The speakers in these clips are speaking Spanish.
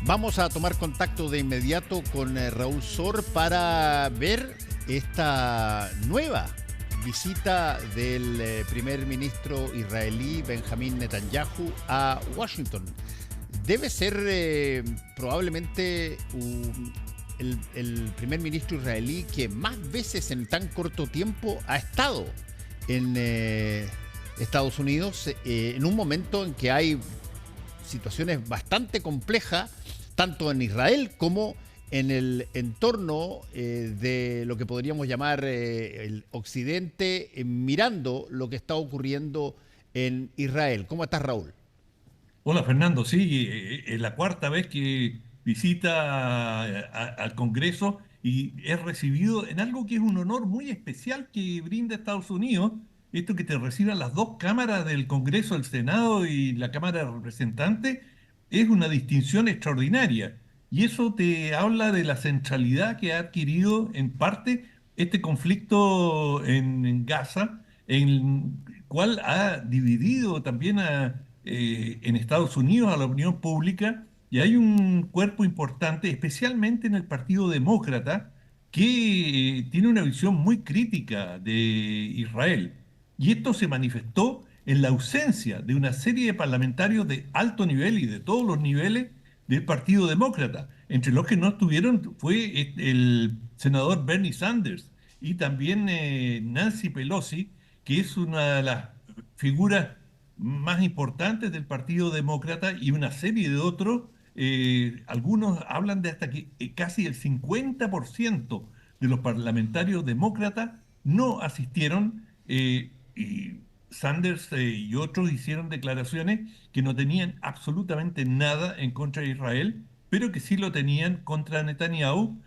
Vamos a tomar contacto de inmediato con Raúl Sor para ver esta nueva visita del primer ministro israelí Benjamín Netanyahu a Washington. Debe ser probablemente el primer ministro israelí que más veces en tan corto tiempo ha estado en Estados Unidos, en un momento en que hay situaciones bastante complejas, tanto en Israel como en el entorno de lo que podríamos llamar el Occidente, mirando lo que está ocurriendo en Israel. ¿Cómo estás, Raúl? Hola Fernando, sí, es la cuarta vez que visita al Congreso y es recibido en algo que es un honor muy especial que brinda Estados Unidos, esto que te reciban las dos cámaras del Congreso, el Senado y la Cámara de Representantes, es una distinción extraordinaria y eso te habla de la centralidad que ha adquirido en parte este conflicto en Gaza, en el cual ha dividido también en Estados Unidos a la opinión pública y hay un cuerpo importante, especialmente en el Partido Demócrata, que tiene una visión muy crítica de Israel. Y esto se manifestó en la ausencia de una serie de parlamentarios de alto nivel y de todos los niveles del Partido Demócrata. Entre los que no estuvieron fue el senador Bernie Sanders y también Nancy Pelosi, que es una de las figuras más importantes del Partido Demócrata y una serie de otros. Algunos hablan de hasta que casi el 50% de los parlamentarios demócratas no asistieron y Sanders y otros hicieron declaraciones que no tenían absolutamente nada en contra de Israel, pero que sí lo tenían contra Netanyahu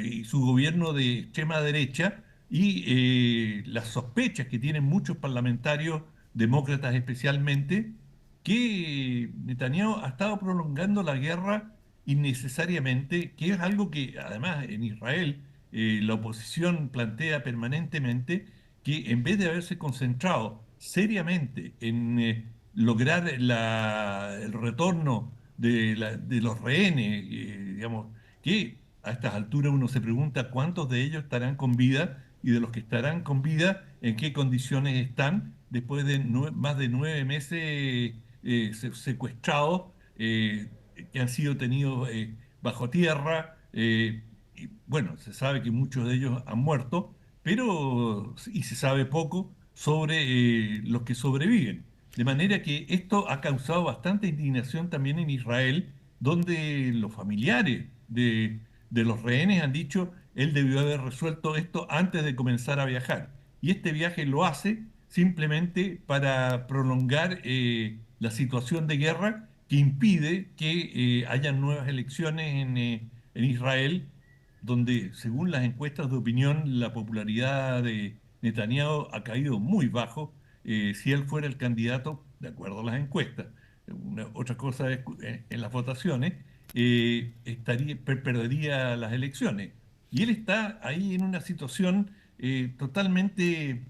y su gobierno de extrema derecha y las sospechas que tienen muchos parlamentarios demócratas especialmente, que Netanyahu ha estado prolongando la guerra innecesariamente, que es algo que además en Israel la oposición plantea permanentemente, que en vez de haberse concentrado seriamente en lograr el retorno de los rehenes, digamos, que a estas alturas uno se pregunta cuántos de ellos estarán con vida y de los que estarán con vida, en qué condiciones están después de más de 9 meses secuestrados, que han sido tenidos bajo tierra. Y bueno, se sabe que muchos de ellos han muerto, pero y se sabe poco sobre los que sobreviven. De manera que esto ha causado bastante indignación también en Israel, donde los familiares de los rehenes han dicho, él debió haber resuelto esto antes de comenzar a viajar. Y este viaje lo hace simplemente para prolongar la situación de guerra que impide que haya nuevas elecciones en Israel, donde según las encuestas de opinión la popularidad de Netanyahu ha caído muy bajo. Si él fuera el candidato, de acuerdo a las encuestas, otra cosa es en las votaciones, perdería las elecciones. Y él está ahí en una situación totalmente,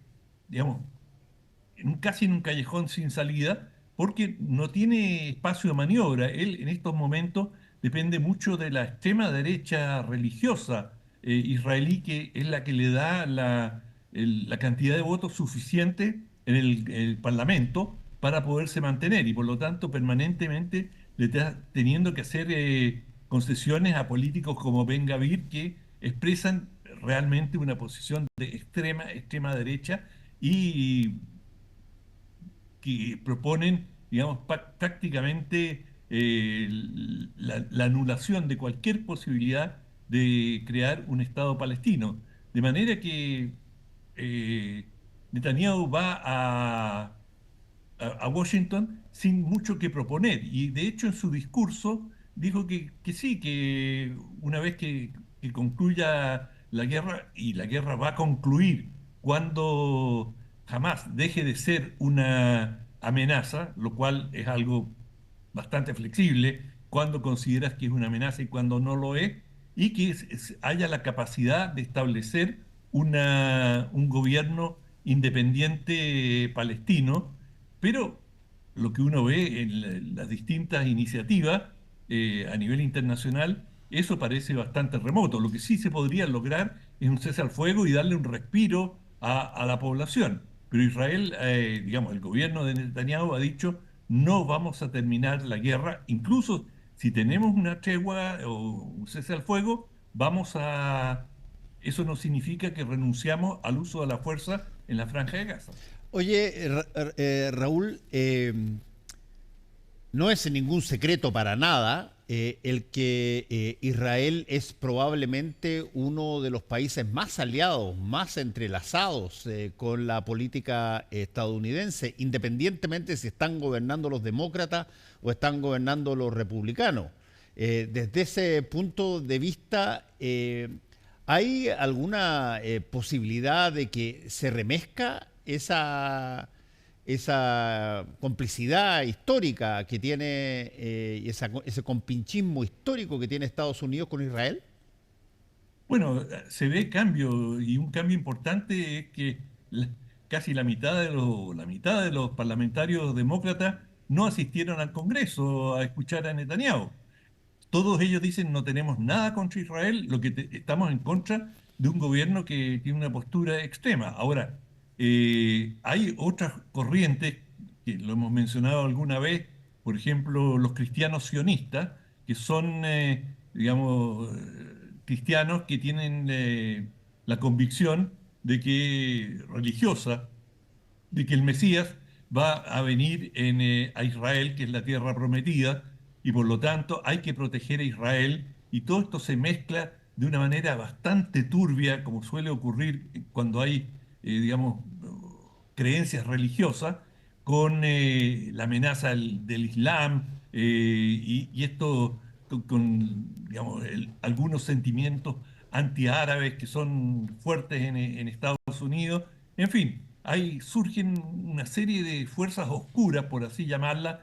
digamos, casi en un callejón sin salida, porque no tiene espacio de maniobra. Él en estos momentos depende mucho de la extrema derecha religiosa israelí, que es la que le da la cantidad de votos suficiente en el Parlamento para poderse mantener y por lo tanto permanentemente le está teniendo que hacer concesiones a políticos como Ben Gvir que expresan realmente una posición de extrema derecha y que proponen, digamos, prácticamente la anulación de cualquier posibilidad de crear un Estado palestino. De manera que eh, Netanyahu va a Washington sin mucho que proponer. Y de hecho en su discurso dijo que sí, que una vez que concluya la guerra, y la guerra va a concluir cuando jamás deje de ser una amenaza, lo cual es algo bastante flexible, cuando consideras que es una amenaza y cuando no lo es, y que haya la capacidad de establecer un gobierno independiente palestino, pero lo que uno ve en las distintas iniciativas a nivel internacional, eso parece bastante remoto. Lo que sí se podría lograr es un cese al fuego y darle un respiro a la población. Pero Israel, digamos, el gobierno de Netanyahu ha dicho, no vamos a terminar la guerra, incluso si tenemos una tregua o un cese al fuego, vamos a... Eso no significa que renunciamos al uso de la fuerza en la Franja de Gaza. Oye, Raúl, no es ningún secreto para nada el que Israel es probablemente uno de los países más aliados, más entrelazados con la política estadounidense, independientemente si están gobernando los demócratas o están gobernando los republicanos. Desde ese punto de vista, ¿hay alguna posibilidad de que se remezca esa complicidad histórica que tiene, ese compinchismo histórico que tiene Estados Unidos con Israel? Bueno, se ve cambio y un cambio importante es que la- casi la mitad de los parlamentarios demócratas no asistieron al Congreso a escuchar a Netanyahu. Todos ellos dicen no tenemos nada contra Israel, estamos en contra de un gobierno que tiene una postura extrema. Ahora, hay otras corrientes que lo hemos mencionado alguna vez, por ejemplo, los cristianos sionistas, que son, digamos, cristianos que tienen la convicción de que religiosa de que el Mesías va a venir a Israel, que es la tierra prometida, y por lo tanto hay que proteger a Israel, y todo esto se mezcla de una manera bastante turbia, como suele ocurrir cuando hay, digamos, creencias religiosas, con la amenaza del Islam, y esto digamos, algunos sentimientos antiárabes que son fuertes en Estados Unidos. En fin, surgen una serie de fuerzas oscuras, por así llamarlas,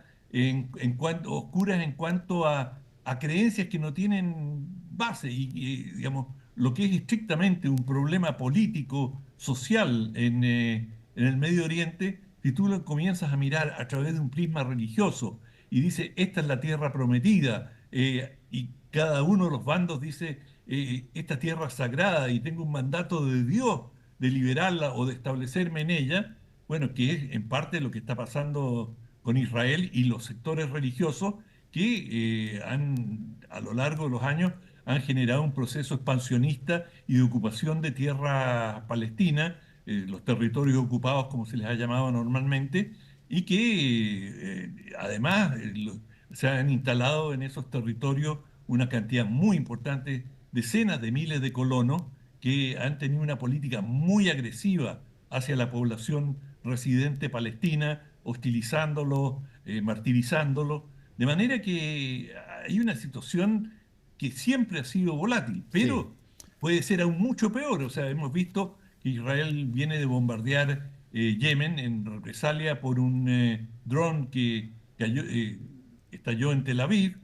oscuras en cuanto a creencias que no tienen base digamos, lo que es estrictamente un problema político, social en el Medio Oriente, si tú lo comienzas a mirar a través de un prisma religioso y dice, esta es la tierra prometida, y cada uno de los bandos dice, esta tierra es sagrada y tengo un mandato de Dios de liberarla o de establecerme en ella, bueno, que es en parte lo que está pasando con Israel y los sectores religiosos que a lo largo de los años han generado un proceso expansionista y de ocupación de tierra palestina, los territorios ocupados como se les ha llamado normalmente, y que además se han instalado en esos territorios una cantidad muy importante, decenas de miles de colonos que han tenido una política muy agresiva hacia la población residente palestina, hostilizándolo, martirizándolo, de manera que hay una situación que siempre ha sido volátil, Sí. pero puede ser aún mucho peor. O sea, hemos visto que Israel viene de bombardear Yemen en represalia por un dron que estalló en Tel Aviv,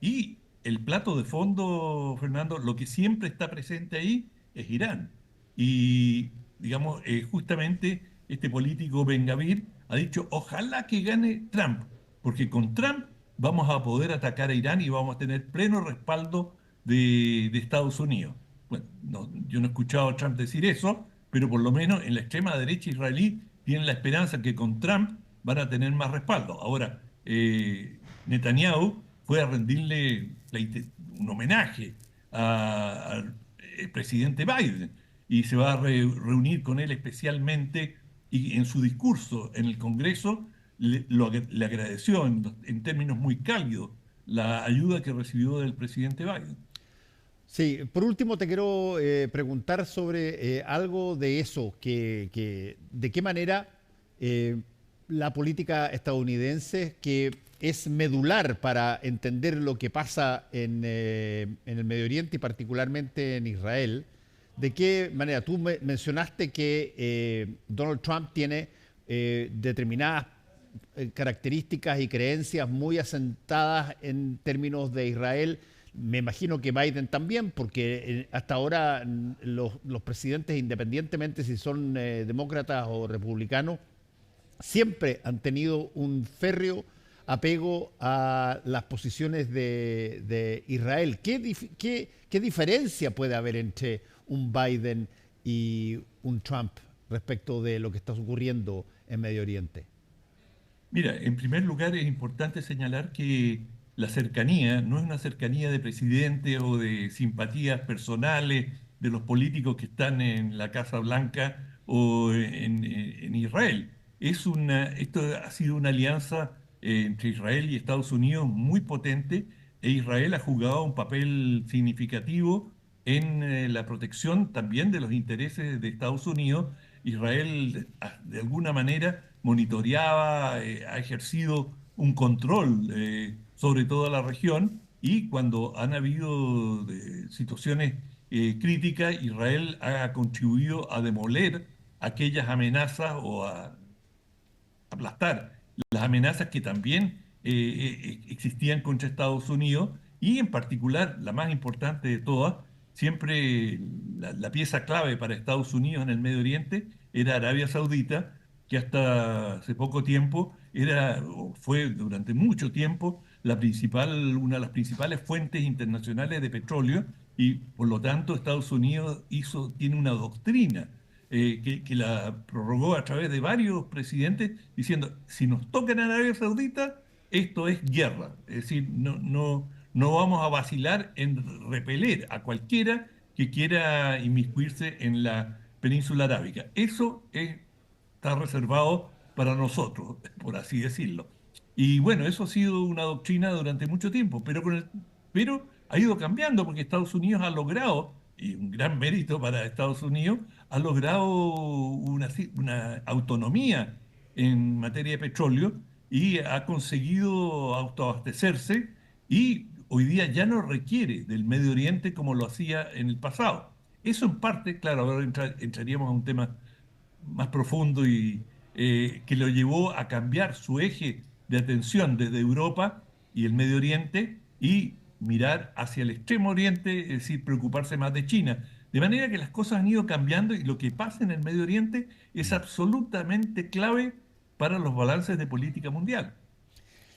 y el plato de fondo, Fernando, lo que siempre está presente ahí es Irán. Y, digamos, justamente este político Ben Gvir ha dicho, ojalá que gane Trump, porque con Trump vamos a poder atacar a Irán y vamos a tener pleno respaldo de Estados Unidos. Bueno, yo no he escuchado a Trump decir eso, pero por lo menos en la extrema derecha israelí tienen la esperanza que con Trump van a tener más respaldo. Ahora, Netanyahu fue a rendirle un homenaje al presidente Biden y se va a reunir con él especialmente, y en su discurso en el Congreso le agradeció en términos muy cálidos la ayuda que recibió del presidente Biden. Sí, por último te quiero preguntar sobre algo de eso, de qué manera eh, la política estadounidense, que es medular para entender lo que pasa en el Medio Oriente y particularmente en Israel, de qué manera, tú mencionaste que Donald Trump tiene determinadas características y creencias muy asentadas en términos de Israel. Me imagino que Biden también, porque hasta ahora los presidentes, independientemente si son demócratas o republicanos, siempre han tenido un férreo apego a las posiciones de Israel. ¿Qué diferencia puede haber entre un Biden y un Trump respecto de lo que está ocurriendo en Medio Oriente? Mira, en primer lugar es importante señalar que la cercanía no es una cercanía de presidente o de simpatías personales de los políticos que están en la Casa Blanca o en Israel. Esto ha sido una alianza entre Israel y Estados Unidos muy potente, e Israel ha jugado un papel significativo en la protección también de los intereses de Estados Unidos. Israel, de alguna manera, monitoreaba, ha ejercido un control sobre toda la región, y cuando han habido situaciones críticas, Israel ha contribuido a demoler aquellas amenazas o a aplastar las amenazas que también existían contra Estados Unidos, y en particular, la más importante de todas, siempre la pieza clave para Estados Unidos en el Medio Oriente era Arabia Saudita, que hasta hace poco tiempo era, o fue durante mucho tiempo, una de las principales fuentes internacionales de petróleo, y por lo tanto Estados Unidos tiene una doctrina que la prorrogó a través de varios presidentes, diciendo: si nos toca en Arabia Saudita, esto es guerra. Es decir, no vamos a vacilar en repeler a cualquiera que quiera inmiscuirse en la península arábica. Está reservado para nosotros, por así decirlo. Y bueno, eso ha sido una doctrina durante mucho tiempo, pero ha ido cambiando, porque Estados Unidos ha logrado, y un gran mérito para Estados Unidos, ha logrado una autonomía en materia de petróleo, y ha conseguido autoabastecerse, y hoy día ya no requiere del Medio Oriente como lo hacía en el pasado. Eso en parte, claro, ahora entraríamos a un tema más profundo, y que lo llevó a cambiar su eje de atención desde Europa y el Medio Oriente, y mirar hacia el Extremo Oriente, es decir, preocuparse más de China. De manera que las cosas han ido cambiando, y lo que pasa en el Medio Oriente es absolutamente clave para los balances de política mundial.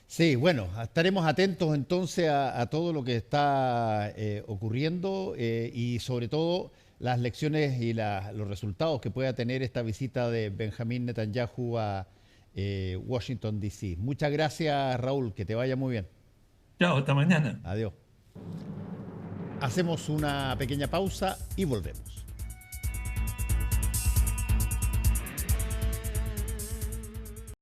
Sí, bueno, estaremos atentos entonces a todo lo que está ocurriendo y sobre todo las lecciones y los resultados que pueda tener esta visita de Benjamín Netanyahu a Washington, D.C. Muchas gracias, Raúl, que te vaya muy bien. Chao, hasta mañana. Adiós. Hacemos una pequeña pausa y volvemos.